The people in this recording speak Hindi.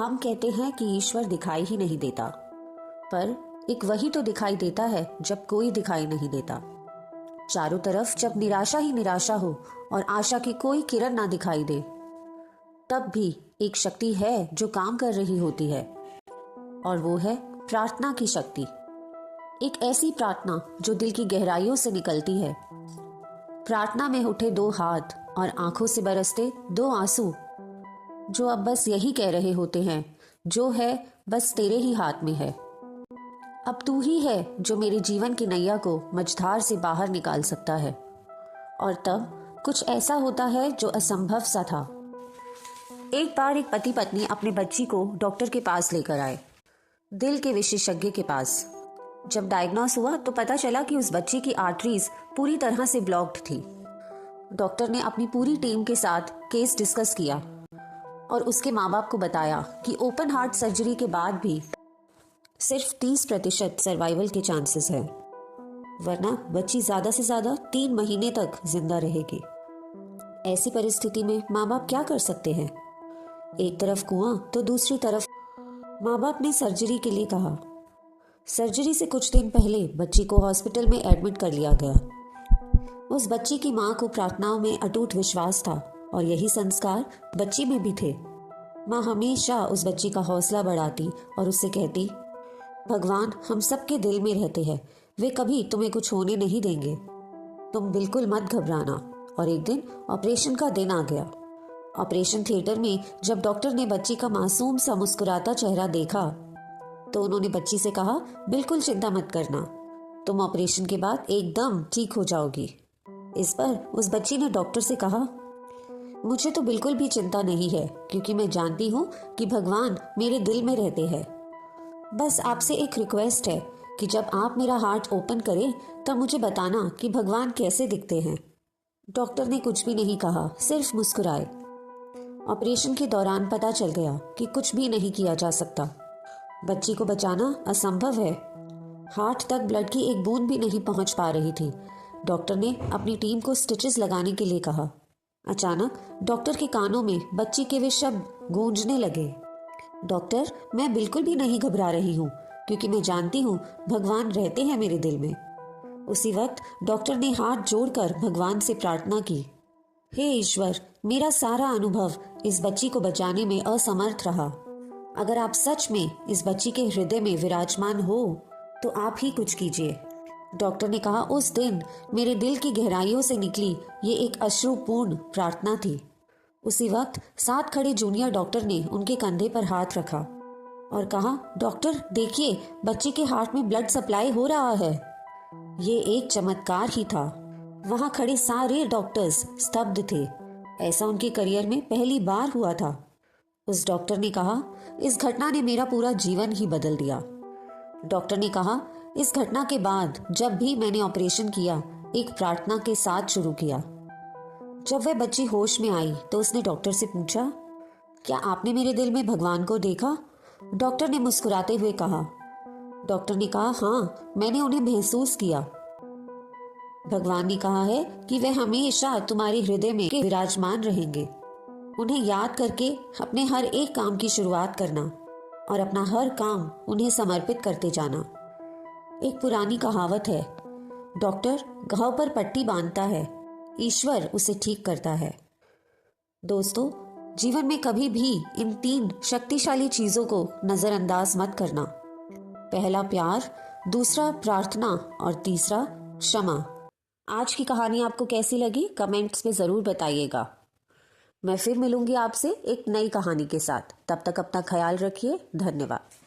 हम कहते हैं कि ईश्वर दिखाई ही नहीं देता, पर एक वही तो दिखाई देता है जब कोई दिखाई नहीं देता। चारों तरफ जब निराशा ही निराशा हो और आशा की कोई किरण ना दिखाई दे, तब भी एक शक्ति है जो काम कर रही होती है, और वो है प्रार्थना की शक्ति। एक ऐसी प्रार्थना जो दिल की गहराइयों से निकलती है। प्रार्थना में उठे दो हाथ और आंखों से बरसते दो आंसू, जो अब बस यही कह रहे होते हैं, जो है बस तेरे ही हाथ में है। अब तू ही है जो मेरे जीवन की नैया को मझधार से बाहर निकाल सकता है। और तब कुछ ऐसा होता है जो असंभव सा था। एक बार एक पति पत्नी अपने बच्ची को डॉक्टर के पास लेकर आए, दिल के विशेषज्ञ के पास। जब डायग्नोस हुआ तो पता चला कि उस बच्ची की आर्टरीज पूरी तरह से ब्लॉक्ड थी। डॉक्टर ने अपनी पूरी टीम के साथ केस डिस्कस किया और उसके माँ बाप को बताया कि ओपन हार्ट सर्जरी के बाद भी सिर्फ 30% सर्वाइवल के चांसेस हैं, वरना बच्ची ज्यादा से ज्यादा 3 महीने तक जिंदा रहेगी। ऐसी परिस्थिति में माँ बाप क्या कर सकते हैं? एक तरफ कुआं तो दूसरी तरफ। माँ बाप ने सर्जरी के लिए कहा। सर्जरी से कुछ दिन पहले बच्ची को हॉस्पिटल में एडमिट कर लिया गया। उस बच्ची की माँ को प्रार्थनाओं में अटूट विश्वास था और यही संस्कार बच्ची में भी थे। माँ हमेशा उस बच्ची का हौसला बढ़ाती और उससे कहती, भगवान हम सबके दिल में रहते हैं, वे कभी तुम्हें कुछ होने नहीं देंगे, तुम बिल्कुल मत घबराना। और एक दिन ऑपरेशन का दिन आ गया। ऑपरेशन थिएटर में जब डॉक्टर ने बच्ची का मासूम सा मुस्कुराता चेहरा देखा तो उन्होंने बच्ची से कहा, बिल्कुल चिंता मत करना, तुम ऑपरेशन के बाद एकदम ठीक हो जाओगी। इस पर उस बच्ची ने डॉक्टर से कहा, मुझे तो बिल्कुल भी चिंता नहीं है, क्योंकि मैं जानती हूँ कि भगवान मेरे दिल में रहते हैं। बस आपसे एक रिक्वेस्ट है कि जब आप मेरा हार्ट ओपन करें तब मुझे बताना कि भगवान कैसे दिखते हैं। डॉक्टर ने कुछ भी नहीं कहा, सिर्फ मुस्कुराए। ऑपरेशन के दौरान पता चल गया कि कुछ भी नहीं किया जा सकता। बच्ची को बचाना असंभव है। हार्ट तक ब्लड की एक बूंद भी नहीं पहुंच पा रही थी। डॉक्टर ने अपनी टीम को स्टिचेस लगाने के लिए कहा। अचानक डॉक्टर के कानों में बच्ची के वे शब्द गूंजने लगे, डॉक्टर मैं बिल्कुल भी नहीं घबरा रही हूँ, क्योंकि मैं जानती हूँ भगवान रहते हैं मेरे दिल में। उसी वक्त डॉक्टर ने हाथ जोड़कर भगवान से प्रार्थना की, हे ईश्वर, मेरा सारा अनुभव इस बच्ची को बचाने में असमर्थ रहा। अगर आप सच में इस बच्ची के हृदय में विराजमान हो तो आप ही कुछ कीजिए। डॉक्टर ने कहा, उस दिन मेरे दिल की गहराइयों से निकली ये एक अश्रुपूर्ण प्रार्थना थी। उसी वक्त साथ खड़े जूनियर डॉक्टर ने उनके कंधे पर हाथ रखा और कहा, डॉक्टर देखिए, बच्चे के हार्ट में ब्लड सप्लाई हो रहा है। ये एक चमत्कार ही था। वहां खड़े सारे डॉक्टर्स स्तब्ध थे। ऐसा उनके करियर में पहली बार हुआ था। उस डॉक्टर ने कहा, इस घटना ने मेरा पूरा जीवन ही बदल दिया। डॉक्टर ने कहा, इस घटना के बाद जब भी मैंने ऑपरेशन किया, एक प्रार्थना के साथ शुरू किया। जब वह बच्ची होश में आई तो उसने डॉक्टर से पूछा, क्या आपने मेरे दिल में भगवान को देखा? डॉक्टर ने मुस्कुराते हुए कहा। डॉक्टर ने कहा, हाँ, मैंने उन्हें महसूस किया। भगवान ने कहा है कि वह हमेशा तुम्हारे हृदय में विराजमान रहेंगे। उन्हें याद करके अपने हर एक काम की शुरुआत करना और अपना हर काम उन्हें समर्पित करते जाना। एक पुरानी कहावत है, डॉक्टर घाव पर पट्टी बांधता है, ईश्वर उसे ठीक करता है। दोस्तों, जीवन में कभी भी इन 3 शक्तिशाली चीजों को नजरअंदाज मत करना। पहला प्यार, दूसरा प्रार्थना और तीसरा क्षमा। आज की कहानी आपको कैसी लगी कमेंट्स में जरूर बताइएगा। मैं फिर मिलूंगी आपसे एक नई कहानी के साथ। तब तक अपना ख्याल रखिए। धन्यवाद।